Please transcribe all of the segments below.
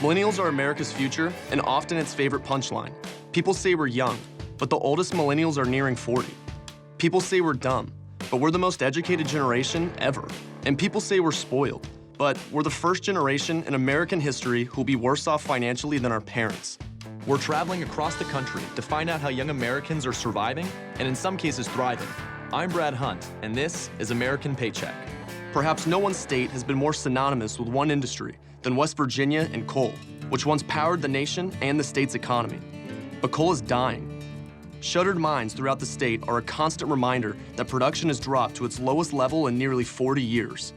Millennials are America's future, and often its favorite punchline. People say we're young, but the oldest millennials are nearing 40. People say we're dumb, but we're the most educated generation ever. And people say we're spoiled, but we're the first generation in American history who'll be worse off financially than our parents. We're traveling across the country to find out how young Americans are surviving, and in some cases thriving. I'm Brad Hunt, and this is American Paycheck. Perhaps no one state has been more synonymous with one industry than West Virginia and coal, which once powered the nation and the state's economy. But coal is dying. Shuttered mines throughout the state are a constant reminder that production has dropped to its lowest level in nearly 40 years.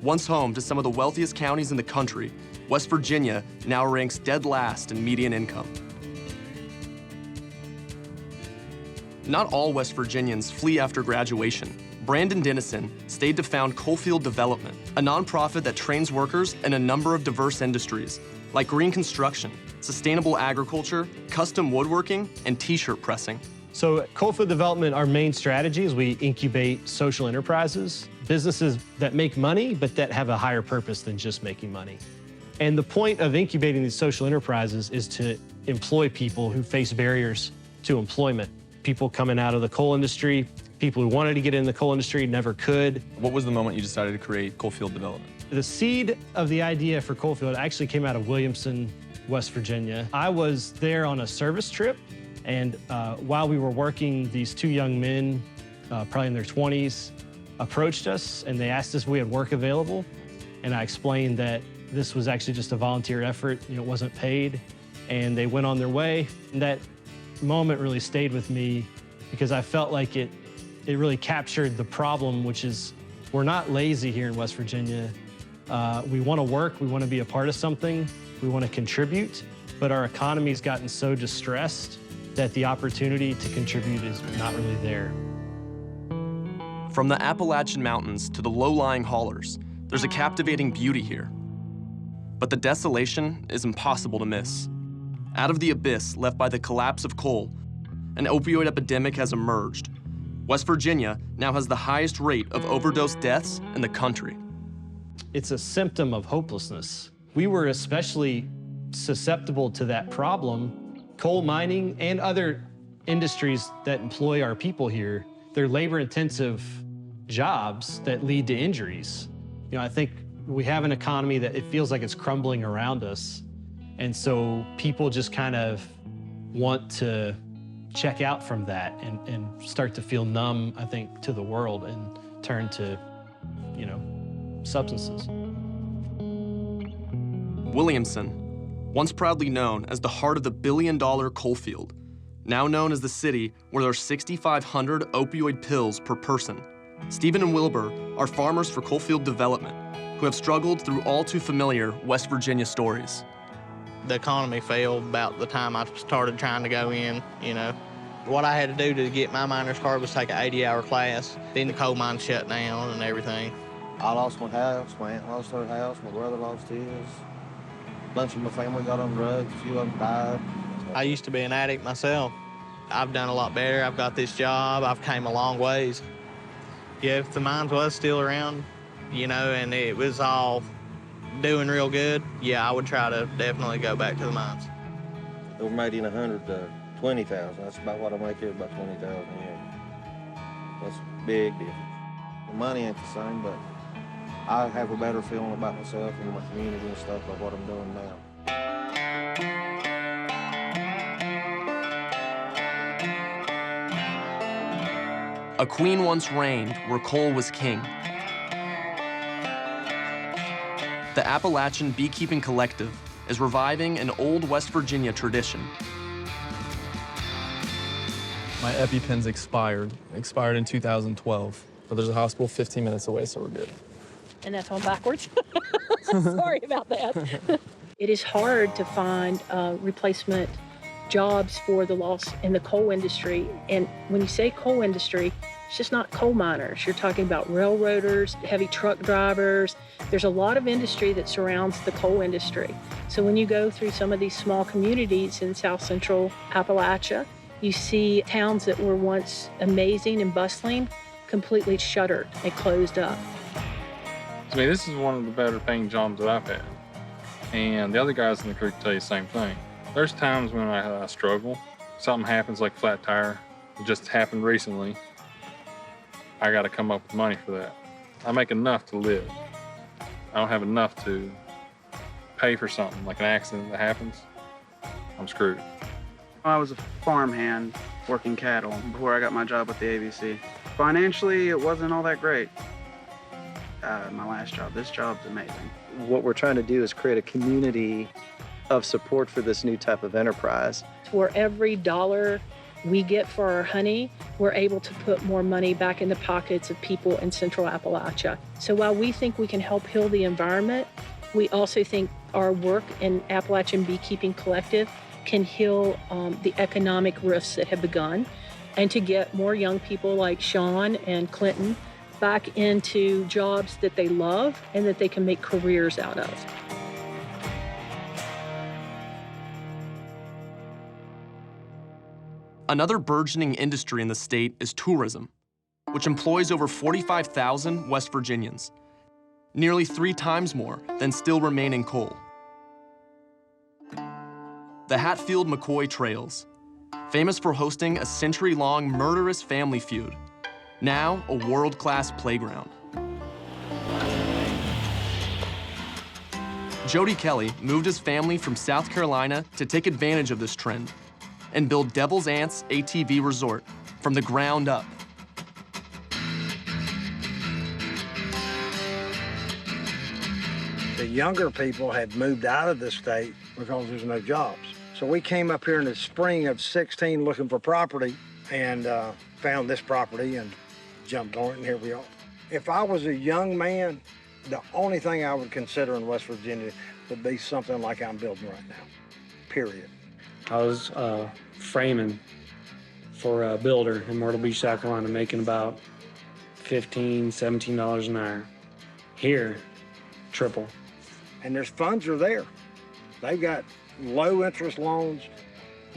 Once home to some of the wealthiest counties in the country, West Virginia now ranks dead last in median income. Not all West Virginians flee after graduation. Brandon Dennison stayed to found Coalfield Development, a nonprofit that trains workers in a number of diverse industries, like green construction, sustainable agriculture, custom woodworking, and t-shirt pressing. So at Coalfield Development, our main strategy is we incubate social enterprises, businesses that make money, but that have a higher purpose than just making money. And the point of incubating these social enterprises is to employ people who face barriers to employment. People coming out of the coal industry, people who wanted to get in the coal industry never could. What was the moment you decided to create Coalfield Development? The seed of the idea for Coalfield actually came out of Williamson, West Virginia. I was there on a service trip, and while we were working, these two young men, probably in their 20s, approached us, and they asked us if we had work available. And I explained that this was actually just a volunteer effort, it wasn't paid, and they went on their way. And that moment really stayed with me because I felt like it really captured the problem, which is we're not lazy here in West Virginia. We want to work, we want to be a part of something, we want to contribute, but our economy's gotten so distressed that the opportunity to contribute is not really there. From the Appalachian Mountains to the low-lying hollers, there's a captivating beauty here. But the desolation is impossible to miss. Out of the abyss left by the collapse of coal, an opioid epidemic has emerged. West Virginia now has the highest rate of overdose deaths in the country. It's a symptom of hopelessness. We were especially susceptible to that problem. Coal mining and other industries that employ our people here, they're labor-intensive jobs that lead to injuries. I think we have an economy that it feels like it's crumbling around us. And so people just kind of want to check out from that and start to feel numb, I think, to the world and turn to, substances. Williamson, once proudly known as the heart of the billion-dollar coal field, now known as the city where there are 6,500 opioid pills per person. Stephen and Wilbur are farmers for Coalfield Development who have struggled through all too familiar West Virginia stories. The economy failed about the time I started trying to go in, What I had to do to get my miner's card was take an 80-hour class. Then the coal mine shut down and everything. I lost my house, my aunt lost her house, my brother lost his. A bunch of my family got on drugs, a few of them died. I used to be an addict myself. I've done a lot better. I've got this job. I've came a long ways. Yeah, if the mines was still around, and it was all doing real good, yeah, I would try to definitely go back to the mines. We're making 100 to 20,000. That's about what I make here, about 20,000 a year. That's a big difference. The money ain't the same, but I have a better feeling about myself and my community and stuff like what I'm doing now. A queen once reigned where coal was king. The Appalachian Beekeeping Collective is reviving an old West Virginia tradition. My EpiPen's expired in 2012, but there's a hospital 15 minutes away, so we're good. And that's on backwards. Sorry about that. It is hard to find replacement jobs for the loss in the coal industry. And when you say coal industry, it's just not coal miners. You're talking about railroaders, heavy truck drivers. There's a lot of industry that surrounds the coal industry. So when you go through some of these small communities in South Central Appalachia, you see towns that were once amazing and bustling, completely shuttered and closed up. I mean, this is one of the better paying jobs that I've had. And the other guys in the crew tell you the same thing. There's times when I struggle. Something happens like flat tire. It just happened recently. I got to come up with money for that. I make enough to live. I don't have enough to pay for something, like an accident that happens. I'm screwed. I was a farmhand working cattle before I got my job with the ABC. Financially, it wasn't all that great. My last job, this job's amazing. What we're trying to do is create a community of support for this new type of enterprise. For every dollar we get for our honey, we're able to put more money back in the pockets of people in Central Appalachia. So while we think we can help heal the environment, we also think our work in Appalachian Beekeeping Collective can heal the economic rifts that have begun, and to get more young people like Sean and Clinton back into jobs that they love and that they can make careers out of. Another burgeoning industry in the state is tourism, which employs over 45,000 West Virginians, nearly 3 times more than still remaining coal. The Hatfield-McCoy Trails, famous for hosting a century-long murderous family feud, now a world-class playground. Jody Kelly moved his family from South Carolina to take advantage of this trend and build Devil's Ants ATV Resort from the ground up. The younger people had moved out of the state because there's no jobs. So we came up here in the spring of '16 looking for property and found this property and jumped on it, and here we are. If I was a young man, the only thing I would consider in West Virginia would be something like I'm building right now, period. I was framing for a builder in Myrtle Beach, South Carolina, making about $15, $17 an hour. Here, triple. And there's funds are there. They've got low interest loans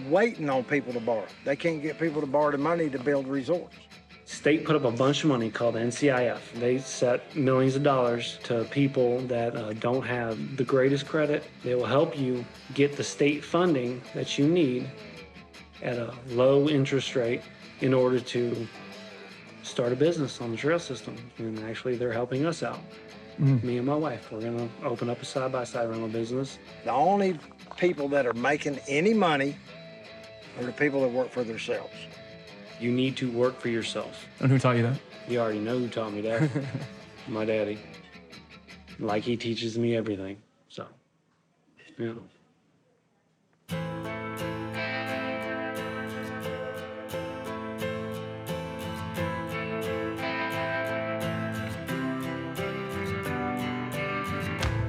waiting on people to borrow. They can't get people to borrow the money to build resorts. State put up a bunch of money called NCIF. They set millions of dollars to people that don't have the greatest credit. They will help you get the state funding that you need at a low interest rate in order to start a business on the trail system. And actually, they're helping us out. Me and my wife, we're gonna open up a side-by-side rental business. The only people that are making any money are the people that work for themselves. You need to work for yourself. And who taught you that? You already know who taught me that. My daddy. Like he teaches me everything, so, yeah.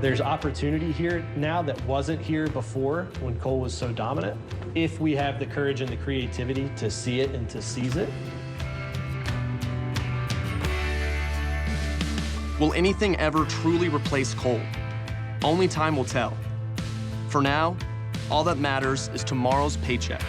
There's opportunity here now that wasn't here before when coal was so dominant, if we have the courage and the creativity to see it and to seize it. Will anything ever truly replace coal? Only time will tell. For now, all that matters is tomorrow's paycheck.